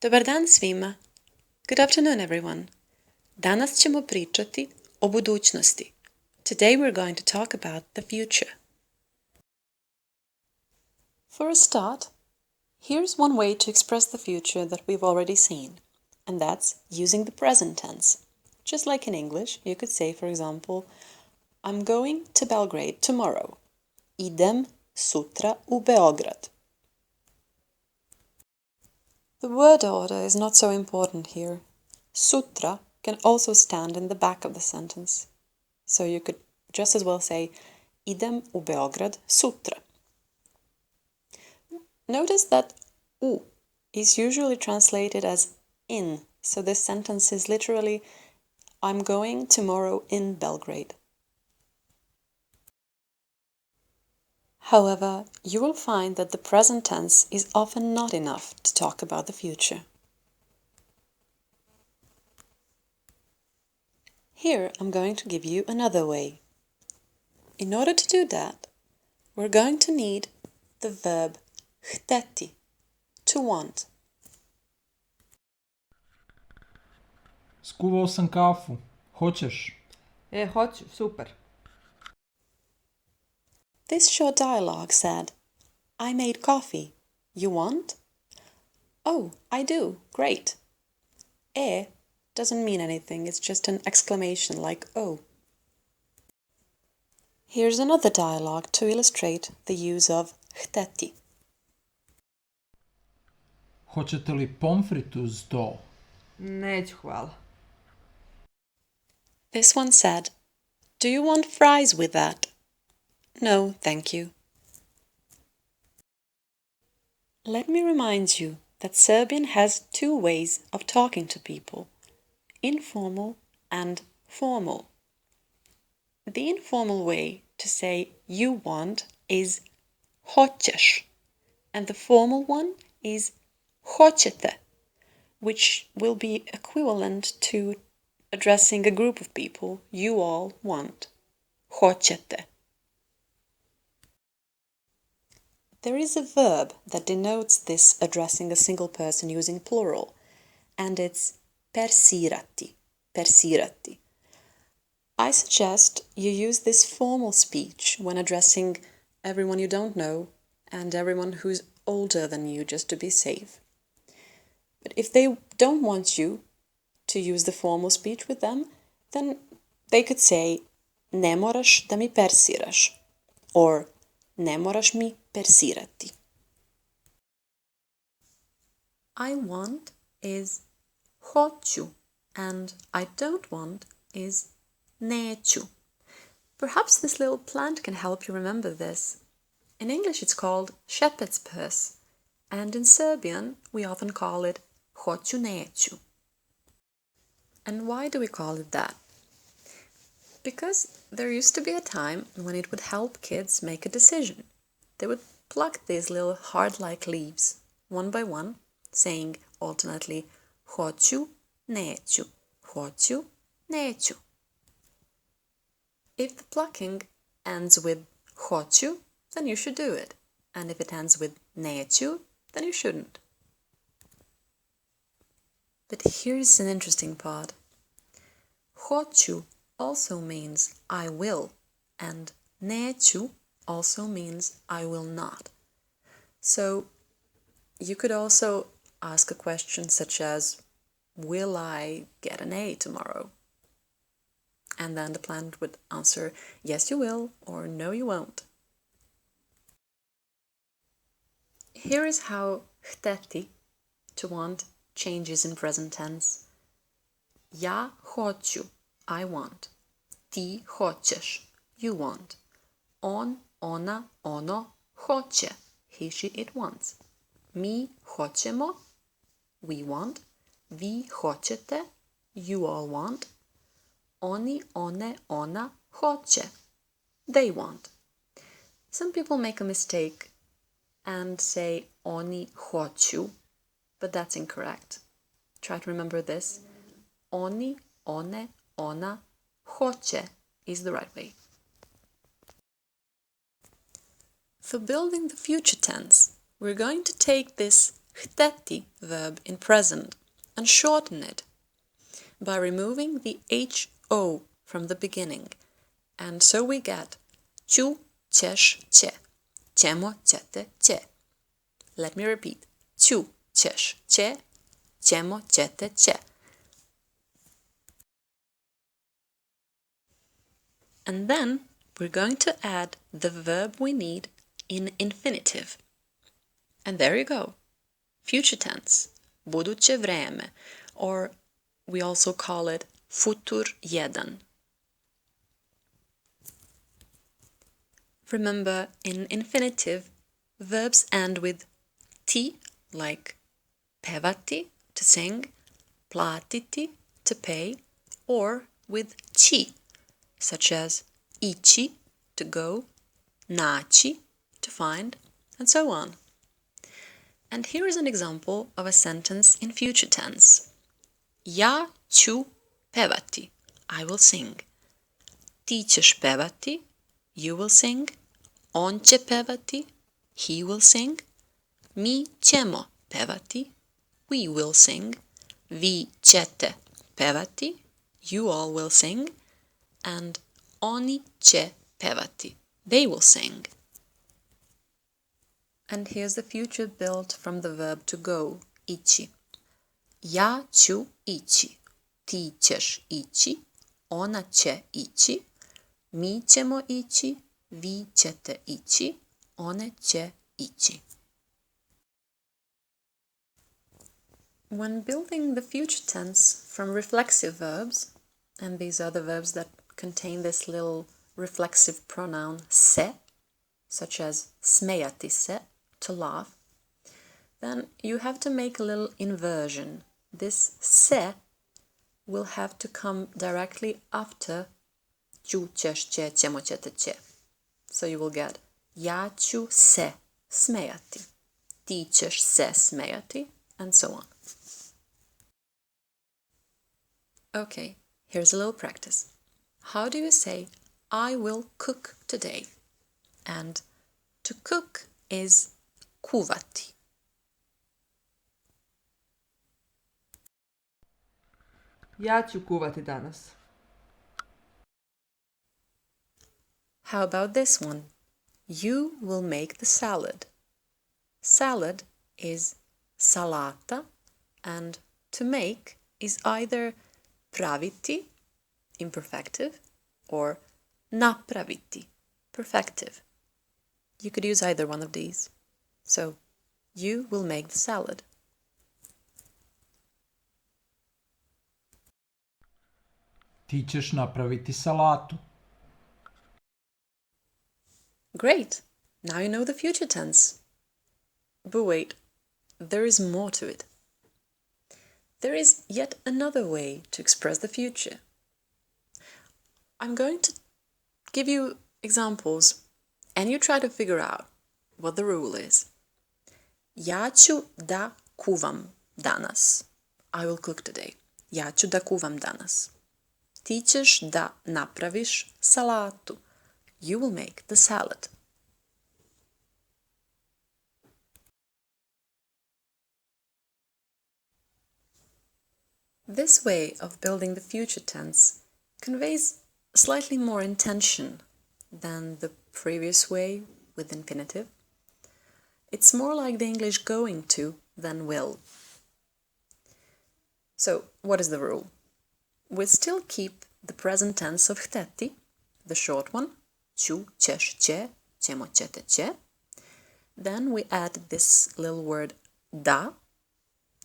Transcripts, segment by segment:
Dobar dan svima. Good afternoon, everyone. Danas ćemo pričati o budućnosti. Today we're going to talk about the future. For a start, here's one way to express the future that we've already seen, and that's using the present tense. Just like in English, you could say, for example, I'm going to Belgrade tomorrow. Idem sutra u Beograd. The word order is not so important here. Sutra can also stand in the back of the sentence. So you could just as well say, idem u Beograd sutra. Notice that u is usually translated as in, so this sentence is literally, I'm going tomorrow in Belgrade. However, you will find that the present tense is often not enough to talk about the future. Here I'm going to give you another way. In order to do that, we're going to need the verb hteti, to want. Skuvao sam kafu. Hoćeš? Hoću, super. This short dialogue said, I made coffee. You want? Oh, I do. Great. Doesn't mean anything. It's just an exclamation like oh. Here's another dialogue to illustrate the use of hteti. Hoćete li pomfrit uz to? Neću, hvala. This one said, Do you want fries with that? No, thank you. Let me remind you that Serbian has two ways of talking to people, informal and formal. The informal way to say you want is hoćeš, and the formal one is hoćete, which will be equivalent to addressing a group of people you all want. Hoćete. There is a verb that denotes this addressing a single person using plural, and it's persirati, persirati. I suggest you use this formal speech when addressing everyone you don't know and everyone who's older than you, just to be safe. But if they don't want you to use the formal speech with them, then they could say ne moraš da mi persiraš, or ne moraš mi persirati. I want is hoću, and I don't want is neću. Perhaps this little plant can help you remember this. In English it's called shepherd's purse, and in Serbian we often call it hoću neću. And why do we call it that? Because there used to be a time when it would help kids make a decision. They would pluck these little heart-like leaves, one by one, saying alternately, hoću, neću, hoću, neću. If the plucking ends with hoću, then you should do it. And if it ends with neću, then you shouldn't. But here's an interesting part. Hoću also means I will, and neću also means I will not. So you could also ask a question such as, will I get an A tomorrow? And then the plant would answer, yes you will, or no you won't. Here is how hteti, to want, changes in present tense. Ja hoću, I want. Ti hoćeš, you want. On, ona, ono, hoće, he, she, it wants. Mi hoćemo, we want. Vi hoćete, you all want. Oni, one, ona, hoće, they want. Some people make a mistake and say oni hoću, but that's incorrect. Try to remember this. Oni, one, ona, hoće is the right way. For building the future tense, we're going to take this hteti verb in present and shorten it by removing the ho from the beginning. And so we get ću, ćeš, će, ćemo, ćete, će. Let me repeat. Ću, ćeš, će, ćemo, ćete, će. And then we're going to add the verb we need in infinitive. And there you go. Future tense, buduće vrijeme, or we also call it Futur I. Remember, in infinitive, verbs end with ti, like pevati, to sing, platiti, to pay, or with ci, such as ići, to go, naći, to find, and so on. And here is an example of a sentence in future tense. Ja ću pevati, I will sing. Ti ćeš pevati, you will sing. On će pevati, he will sing. Mi ćemo pevati, we will sing. Vi ćete pevati, you all will sing. And oni će pevati, they will sing. And here's the future built from the verb to go, ići. Ja ću ići, ti ćeš ići, ona će ići, mi ćemo ići, vi ćete ići, one će ići. When building the future tense from reflexive verbs, and these are the verbs that contain this little reflexive pronoun se, such as smejati se, to laugh, then you have to make a little inversion. This se will have to come directly after ću, ćeš, će, ćemo, ćete, će. So you will get ja ću se smejati, ti ćeš se smejati, and so on. Okay, here's a little practice. How do you say I will cook today? And to cook is kuvati. Ja ću kuvati danas. How about this one? You will make the salad. Salad is salata, and to make is either praviti, imperfective, or napraviti, perfective. You could use either one of these. So, you will make the salad. Ti ćeš napraviti salatu. Great! Now you know the future tense. But wait, there is more to it. There is yet another way to express the future. I'm going to give you examples, and you try to figure out what the rule is. Ja ću da kuvam danas. I will cook today. Ja ću da kuvam danas. Ti ćeš da napraviš salatu. You will make the salad. This way of building the future tense conveys slightly more intention than the previous way with infinitive. It's more like the English going to than will. So, what is the rule? We still keep the present tense of hteti, the short one, ću, ćeš, će, ćemo, ćete, će. Then we add this little word da.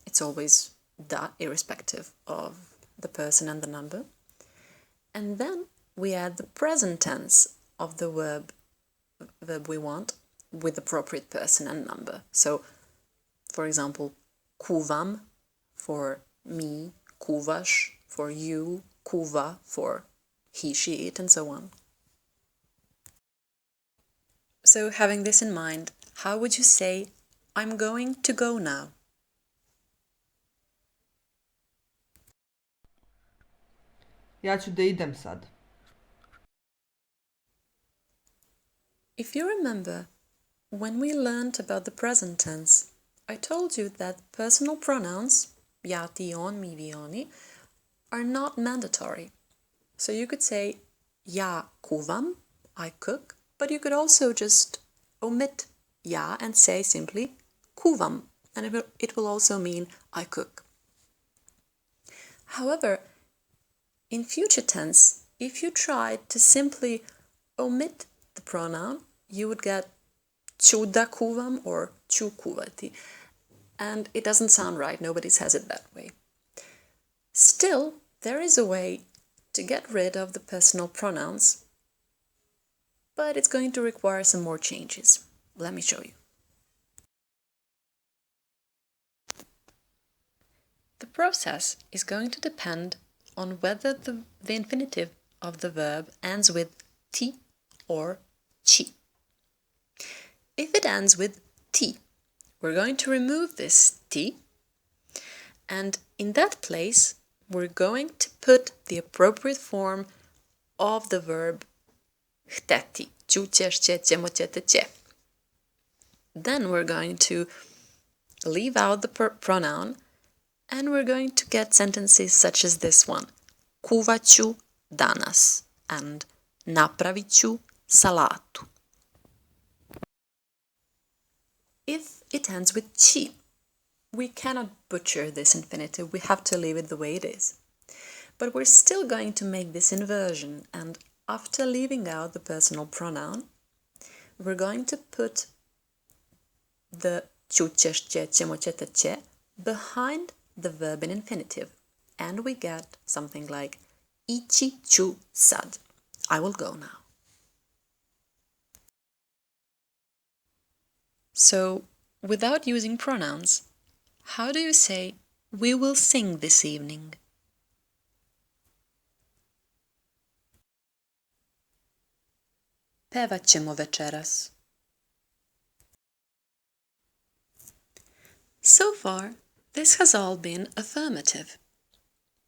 It's always da, irrespective of the person and the number. And then we add the present tense of the verb we want with appropriate person and number. So, for example, kuvam for me, kuvaš for you, kuva for he, she, it, and so on. So, having this in mind, how would you say, I'm going to go now? Ja ću da idem sad. If you remember, when we learned about the present tense, I told you that personal pronouns, ja, ti, on, mi, vi, oni, are not mandatory. So you could say ja kuvam, I cook, but you could also just omit ja and say simply kuvam, and it will also mean I cook. However, in future tense, if you tried to simply omit the pronoun, you would get ću da kuvam or ću kuvati, and it doesn't sound right. Nobody says it that way. Still, there is a way to get rid of the personal pronouns, but it's going to require some more changes. Let me show you. The process is going to depend on whether the infinitive of the verb ends with ti or chi. If it ends with ti, we're going to remove this ti, and in that place we're going to put the appropriate form of the verb hteti. Then we're going to leave out the pronoun, and we're going to get sentences such as this one. Kuvat ću danas and napravit ću salatu. If it ends with chi, we cannot butcher this infinitive. We have to leave it the way it is. But we're still going to make this inversion, and after leaving out the personal pronoun, we're going to put the ću, ćeš, će, ćemo, ćete, će behind the verb in infinitive, and we get something like ići ću sad. I will go now. So, without using pronouns, how do you say we will sing this evening? Pevat ćemo večeras. So far, this has all been affirmative.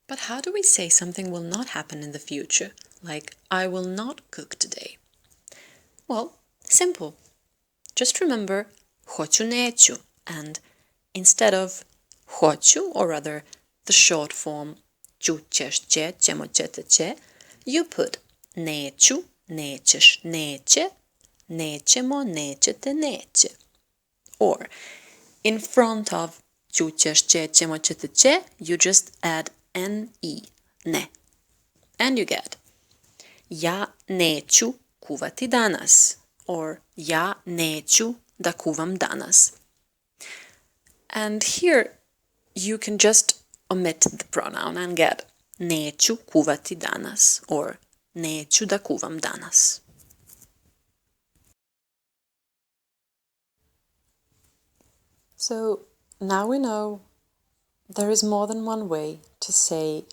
But how do we say something will not happen in the future, like I will not cook today? Well, simple. Just remember hoću, neću, and instead of hoću, or rather the short form ću, ćeš, će, ćemo, ćete, će, you put neću, nećeš, neće, nećemo, nećete, neće. Or, in front of ću, ćeš, će, ćemo, ćete, će, you just add ne, ne. And you get ja neću kuvati danas, or ja neću da kuvam danas. And here you can just omit the pronoun and get neću kuvati danas, or neću da kuvam danas. So now we know there is more than one way to say,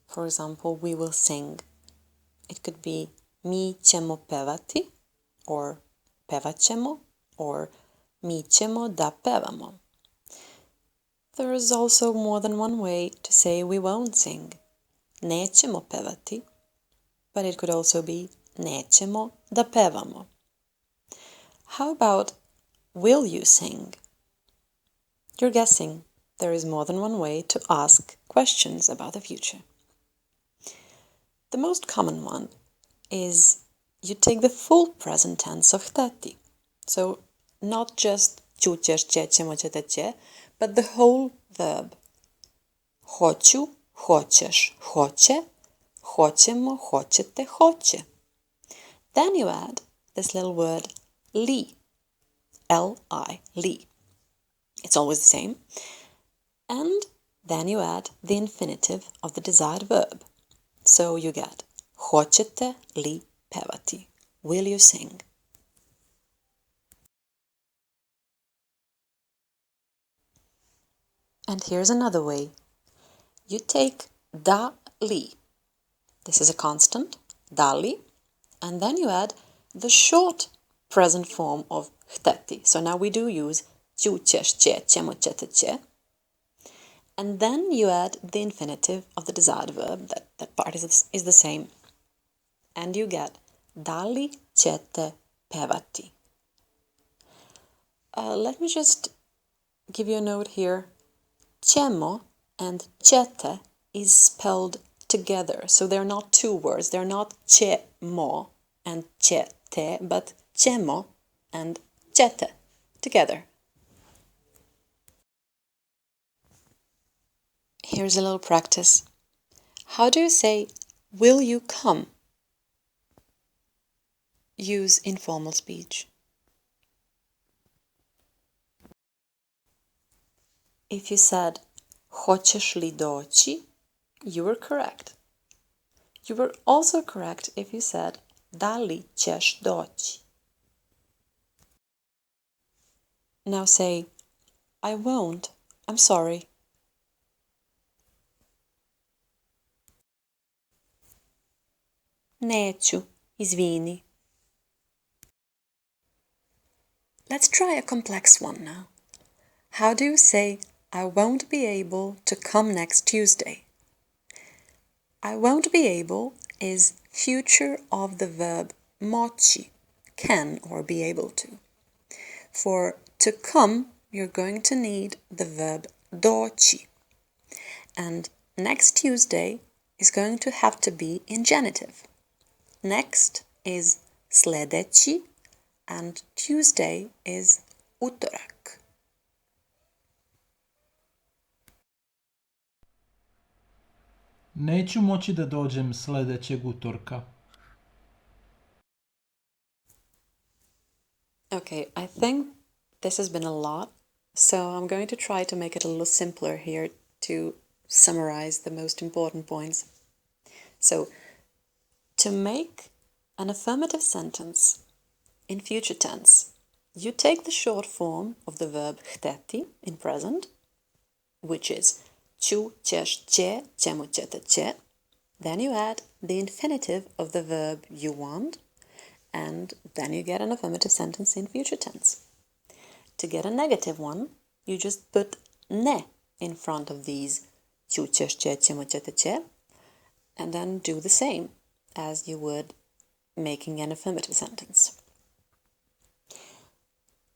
for example, we will sing. It could be mi ćemo pevati, or pevat ćemo, or mi ćemo da pevamo. There is also more than one way to say we won't sing. Nećemo pevati, but it could also be nećemo da pevamo. How about will you sing? You're guessing. There is more than one way to ask questions about the future. The most common one is you take the full present tense of hteti. So not just ću, ćeš, će, ćemo, ćete, će, but the whole verb. Hoću, hoćeš, hoće, hoćemo, hoćete, hoće. Then you add this little word li, L-I, li. It's always the same. And then you add the infinitive of the desired verb. So you get hoćete li pevati? Will you sing? And here's another way. You take da li. This is a constant, da li, and then you add the short present form of hteti. So now we do use ću, ćeš, će, ćemo, ćete, će. And then you add the infinitive of the desired verb. That part is the same. And you get da li ćete pevati? Let me just give you a note here. Ćemo and ćete is spelled together, so they're not two words. They're not ćemo and ćete, but ćemo and ćete together. Here's a little practice. How do you say, will you come? Use informal speech. If you said, hoćeš li doći? You were correct. You were also correct if you said, da li ćeš doći? Now say, I won't. I'm sorry. Neću. Izvini. Let's try a complex one now. How do you say, I won't be able to come next Tuesday? I won't be able is future of the verb moći, can or be able to. For to come, you're going to need the verb doći. And next Tuesday is going to have to be in genitive. Next is sljedeći and Tuesday is utorak. Neću moći da dođem sljedećeg utorka. Okay, I think this has been a lot, so I'm going to try to make it a little simpler here to summarize the most important points. So, to make an affirmative sentence in future tense, you take the short form of the verb hteti in present, which is ću, ćeš, će, ćemo, ćete, će. Then you add the infinitive of the verb you want, and then you get an affirmative sentence in future tense. To get a negative one, you just put ne in front of these ću, ćeš, će, ćemo, ćete, će, and then do the same as you would making an affirmative sentence.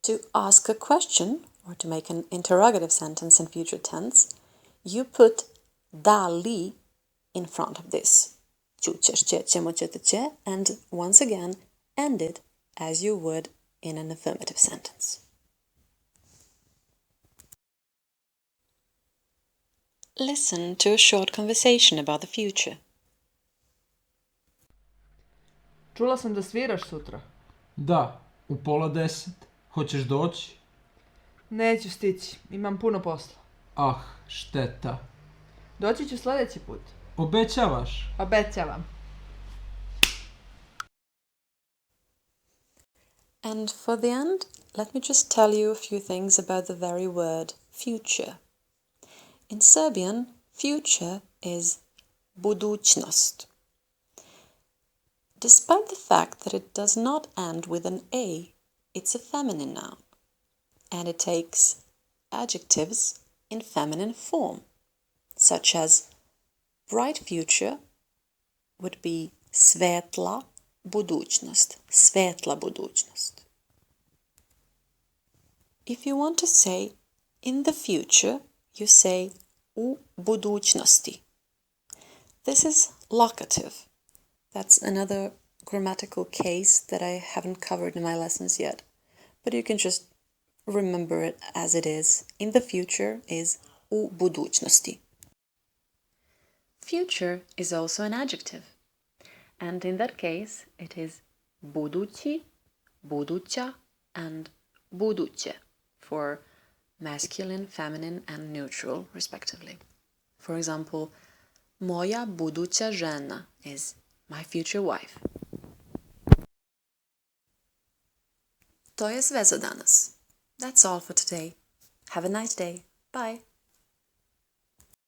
To ask a question or to make an interrogative sentence in future tense, you put da li in front of this ću, ćeš, će, ćemo, ćete, će, and once again end it as you would in an affirmative sentence. Listen to a short conversation about the future. Čula sam da sviraš sutra. Da, u 9:30. Hoćeš doći? Neću stići, imam puno posla. Ah, šteta. Doći ću sljedeći put. Obećavaš? Obećavam. And for the end, let me just tell you a few things about the very word future. In Serbian, future is budućnost. Despite the fact that it does not end with an A, it's a feminine noun, and it takes adjectives in feminine form, such as bright future would be svetla budućnost, svetla budućnost. If you want to say in the future, you say u budućnosti. This is locative. That's another grammatical case that I haven't covered in my lessons yet, but you can just remember it as it is. In the future is u budućnosti. Future is also an adjective, and in that case it is budući, buduća, and buduće for masculine, feminine, and neutral, respectively. For example, moja buduća žena is my future wife. To je sve za danas. That's all for today. Have a nice day. Bye.